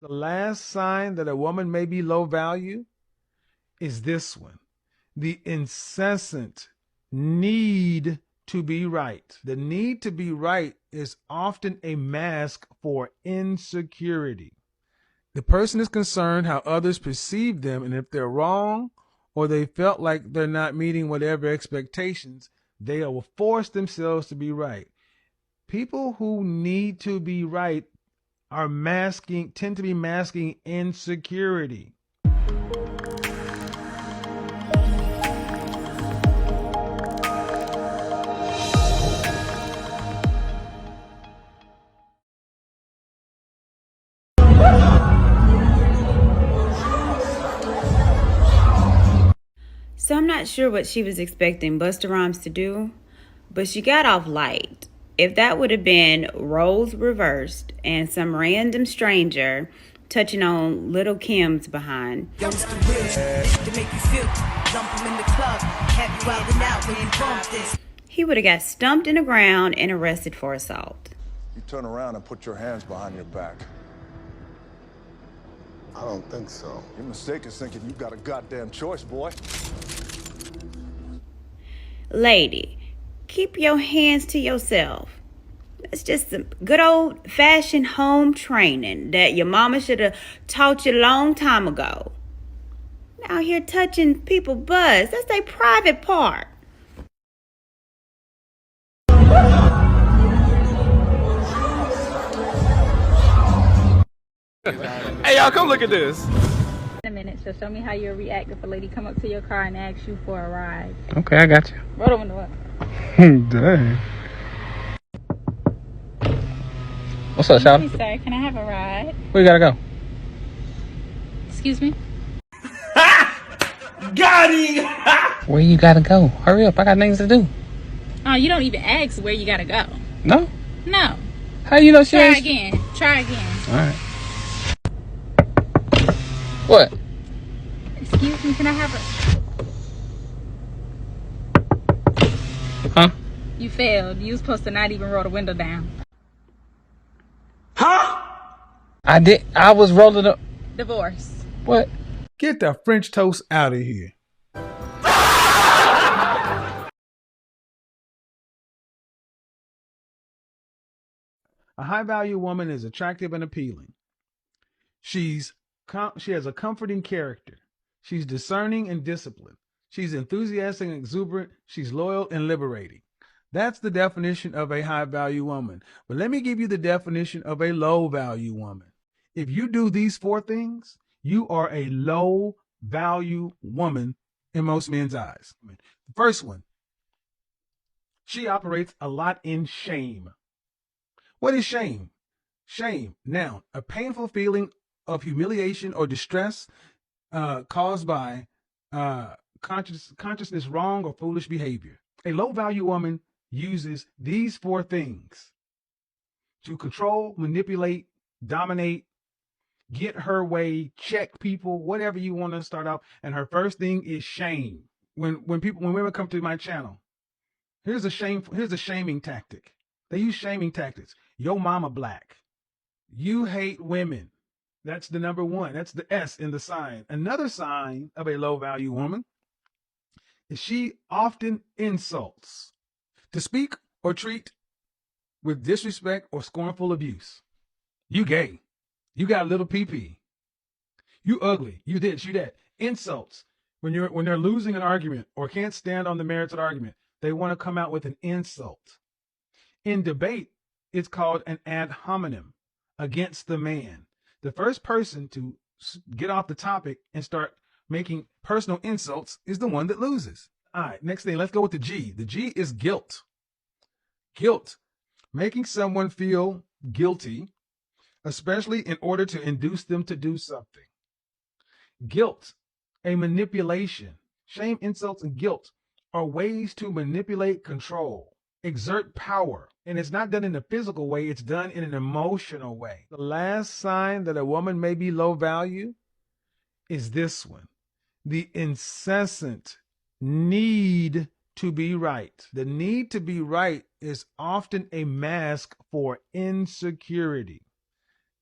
The last sign that a woman may be low value is this one: the incessant need to be right. The need to be right is often a mask for insecurity. The person is concerned how others perceive them, and if they're wrong or they felt like they're not meeting whatever expectations, they will force themselves to be right. People who need to be right tend to be masking insecurity. So I'm not sure what she was expecting Busta Rhymes to do, but she got off light. If that would have been roles reversed and some random stranger touching on Little Kim's behind, he would have got stumped in the ground and arrested for assault. You turn around and put your hands behind your back. I don't think so. Your mistake is thinking you got a goddamn choice, boy. Lady, keep your hands to yourself. That's just some good old-fashioned home training that your mama should have taught you a long time ago. Out here touching people's butts, that's their private part. Hey, y'all, come look at this. In a minute, so show me how you'll react if a lady come up to your car and ask you for a ride. Okay, I got you. Roll the window up. Dang. What's up, Shawty? Excuse me, sir, can I have a ride? Where you gotta go? Excuse me? Got him! Where you gotta go? Hurry up, I got things to do. Oh, you don't even ask where you gotta go. No? No. How you know she Try ain't... again. Try again. Alright. What? Excuse me, can I have a... Huh? You failed. You was supposed to not even roll the window down. I did. I was rolling up. Divorce. What? Get the French toast out of here. A high value woman is attractive and appealing. She has a comforting character. She's discerning and disciplined. She's enthusiastic and exuberant. She's loyal and liberating. That's the definition of a high value woman. But let me give you the definition of a low value woman. If you do these four things, you are a low value woman in most men's eyes. The first one, she operates a lot in shame. What is shame? Shame, noun, a painful feeling of humiliation or distress caused by consciousness wrong or foolish behavior. A low value woman uses these four things to control, manipulate, dominate, get her way, check people, whatever you want to start out. And her first thing is shame. When women come to my channel, here's a shaming tactic. They use shaming tactics. Yo mama black. You hate women. That's the number one. That's the S in the sign. Another sign of a low value woman is she often insults. To speak or treat with disrespect or scornful abuse. You gay. You got a little pee-pee. You ugly. You this, you that. Insults. When they're losing an argument or can't stand on the merits of the argument, they want to come out with an insult. In debate, it's called an ad hominem, against the man. The first person to get off the topic and start making personal insults is the one that loses. All right, next thing, let's go with the G. The G is guilt. Guilt, making someone feel guilty, especially in order to induce them to do something. Guilt, a manipulation. Shame, insults, and guilt are ways to manipulate, control, exert power. And it's not done in a physical way, it's done in an emotional way. The last sign that a woman may be low value is this one: the incessant need to be right. The need to be right is often a mask for insecurity.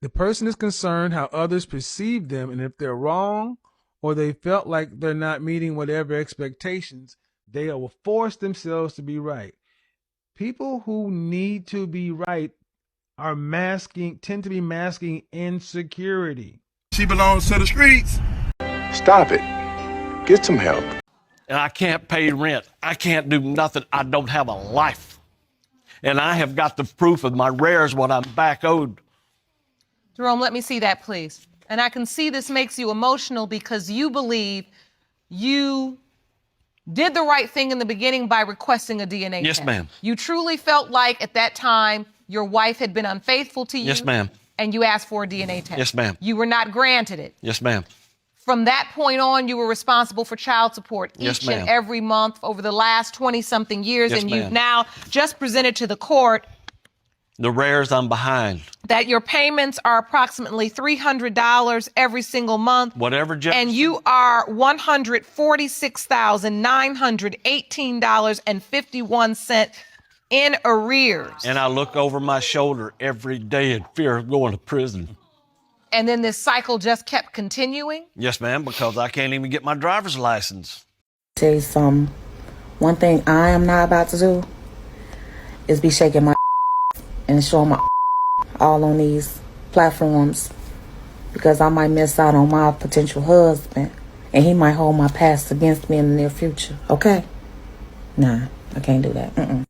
The person is concerned how others perceive them, and if they're wrong or they felt like they're not meeting whatever expectations, they will force themselves to be right. People who need to be right tend to be masking insecurity. She belongs to the streets. Stop it. Get some help. And I can't pay rent. I can't do nothing. I don't have a life. And I have got the proof of my rares what I'm back owed. Jerome, let me see that, please. And I can see this makes you emotional because you believe you did the right thing in the beginning by requesting a DNA test. Yes, ma'am. You truly felt like at that time your wife had been unfaithful to you. Yes, ma'am. And you asked for a DNA test. Yes, ma'am. You were not granted it. Yes, ma'am. From that point on, you were responsible for child support Yes, each ma'am. and every month over the last 20-something years. Yes, and ma'am. you've now just presented to the court The rares I'm behind. that your payments are approximately $300 every single month. Whatever, And you are $146,918.51 in arrears. And I look over my shoulder every day in fear of going to prison. And then this cycle just kept continuing. Yes, ma'am, because I can't even get my driver's license. Tell you something. One thing I am not about to do is be shaking my and showing my all on these platforms because I might miss out on my potential husband and he might hold my past against me in the near future. Okay? Nah, I can't do that.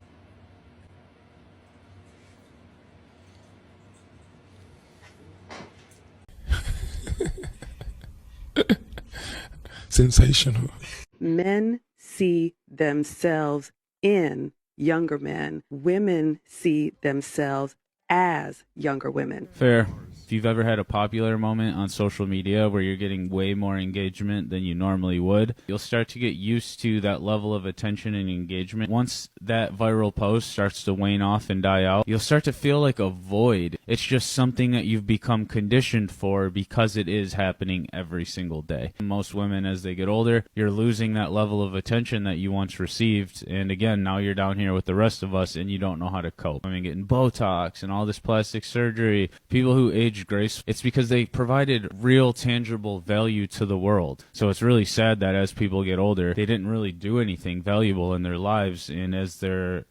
Sensational. Men see themselves in younger men. Women see themselves as younger women. Fair. If you've ever had a popular moment on social media where you're getting way more engagement than you normally would, you'll start to get used to that level of attention and engagement. Once that viral post starts to wane off and die out, you'll start to feel like a void. It's just something that you've become conditioned for because it is happening every single day. Most women, as they get older, you're losing that level of attention that you once received. And again, now you're down here with the rest of us and you don't know how to cope. I mean, getting Botox and all this plastic surgery, people who age grace, it's because they provided real tangible value to the world. So it's really sad that as people get older, they didn't really do anything valuable in their lives, and as their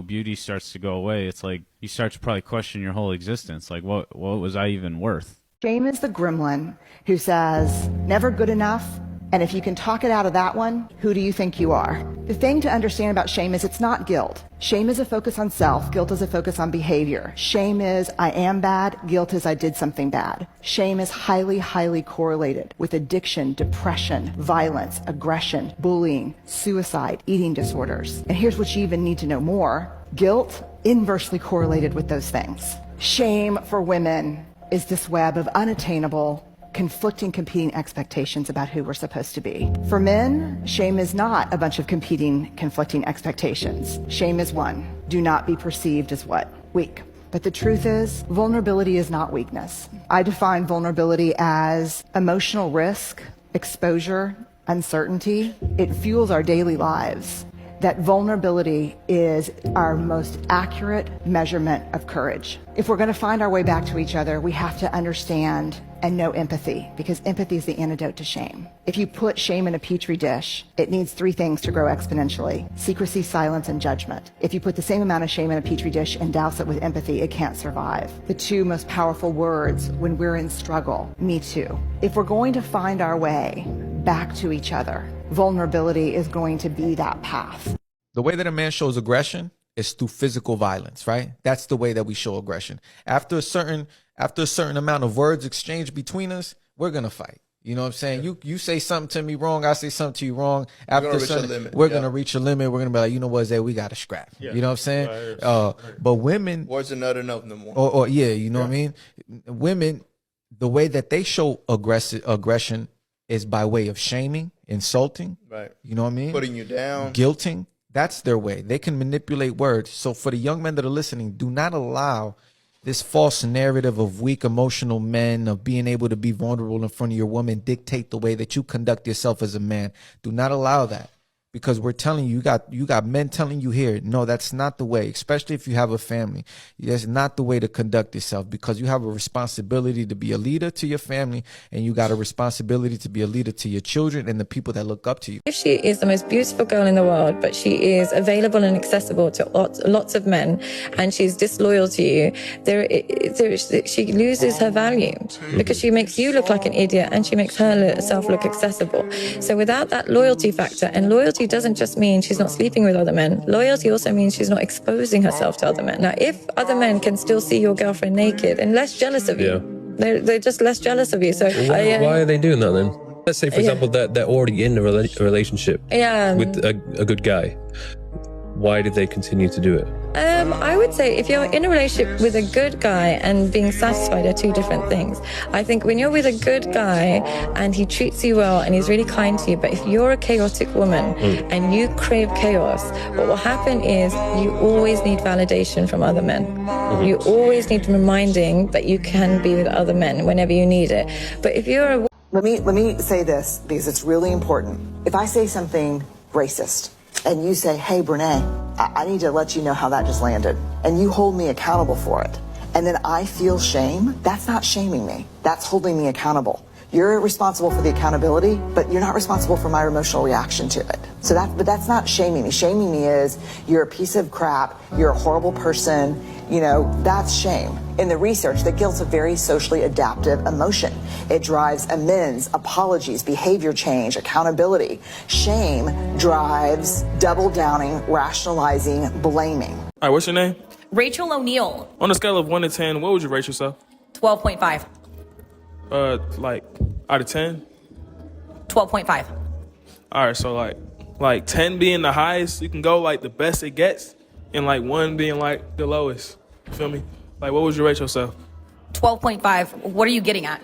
beauty starts to go away, it's like you start to probably question your whole existence. Like, what was I even worth? Shame is the gremlin who says, never good enough. And if you can talk it out of that one, who do you think you are? The thing to understand about shame is it's not guilt. Shame is a focus on self. Guilt is a focus on behavior. Shame is I am bad. Guilt is I did something bad. Shame is highly, highly correlated with addiction, depression, violence, aggression, bullying, suicide, eating disorders. And here's what you even need to know more. Guilt inversely correlated with those things. Shame for women is this web of unattainable, conflicting, competing expectations about who we're supposed to be. For men, shame is not a bunch of competing, conflicting expectations. Shame is one. Do not be perceived as what? Weak. But the truth is, vulnerability is not weakness. I define vulnerability as emotional risk, exposure, uncertainty. It fuels our daily lives. That vulnerability is our most accurate measurement of courage. If we're going to find our way back to each other, we have to understand and know empathy, because empathy is the antidote to shame. If you put shame in a petri dish, it needs 3 things to grow exponentially: secrecy, silence, and judgment. If you put the same amount of shame in a petri dish and douse it with empathy, it can't survive. The 2 most powerful words when we're in struggle: me too. If we're going to find our way back to each other, vulnerability is going to be that path. The way that a man shows aggression is through physical violence, right? That's the way that we show aggression. After a certain amount of words exchanged between us, we're gonna fight. You know what I'm saying? Yeah. You say something to me wrong, I say something to you wrong. After we're gonna reach a limit. We're gonna be like, you know what, Zay, we gotta scrap. Yeah. You know what I'm saying? But women, words are not enough no more. Or yeah, you know what I mean? Women, the way that they show aggression is by way of shaming, insulting. Right. You know what I mean? Putting you down. Guilting. That's their way. They can manipulate words. So for the young men that are listening, do not allow this false narrative of weak emotional men, of being able to be vulnerable in front of your woman, dictate the way that you conduct yourself as a man. Do not allow that, because we're telling you, you got men telling you here, no, that's not the way, especially if you have a family. That's not the way to conduct yourself, because you have a responsibility to be a leader to your family, and you got a responsibility to be a leader to your children and the people that look up to you. If she is the most beautiful girl in the world, but she is available and accessible to lots of men, and she's disloyal to you, she loses her value, because she makes you look like an idiot and she makes herself look accessible. So without that loyalty factor, and loyalty doesn't just mean she's not sleeping with other men, loyalty also means she's not exposing herself to other men. Now, if other men can still see your girlfriend naked and less jealous of you, they're just less jealous of you. So why are they doing that then? Let's say, for example, that they're already in a relationship with a good guy. Why did they continue to do it? I would say if you're in a relationship with a good guy and being satisfied are two different things. I think when you're with a good guy and he treats you well and he's really kind to you, but if you're a chaotic woman and you crave chaos, what will happen is you always need validation from other men. You always need reminding that you can be with other men whenever you need it. But if you're a... Let me say this, because it's really important. If I say something racist, and you say, hey, Brene, I need to let you know how that just landed, and you hold me accountable for it, and then I feel shame, that's not shaming me. That's holding me accountable. You're responsible for the accountability, but you're not responsible for my emotional reaction to it. But that's not shaming me. Shaming me is you're a piece of crap, you're a horrible person, that's shame. In the research, that guilt's a very socially adaptive emotion. It drives amends, apologies, behavior change, accountability. Shame drives double downing, rationalizing, blaming. All right, what's your name? Rachel O'Neill. On a scale of 1 to 10, what would you rate yourself? 12.5. Like out of 10? 12.5. All right, so like 10 being the highest, you can go like the best it gets, and like 1 being like the lowest. You feel me? Like, what would you rate yourself? 12.5. What are you getting at?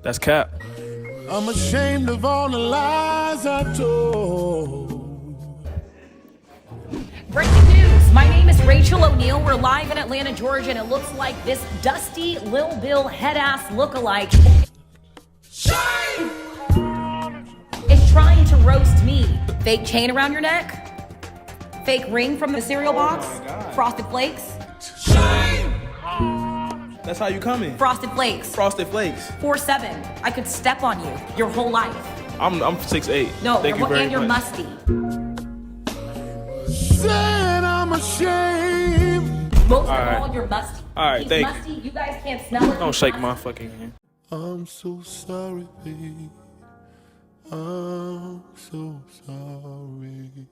That's cap. I'm ashamed of all the lies I told. Breaking news. My name is Rachel O'Neill. We're live in Atlanta, Georgia, and it looks like this dusty Lil Bill head-ass lookalike is trying to roast me. Fake chain around your neck? Fake ring from the cereal box? Frosted Flakes? That's how you coming. Frosted Flakes. Frosted Flakes. 4'7". I could step on you your whole life. I'm 6'8". No, Thank you very and you're much. musty. Said I'm ashamed. Most of all, you're musty. All right, He's thank musty. You guys can't smell it. Don't shake my fucking hand. I'm so sorry, babe. I'm so sorry.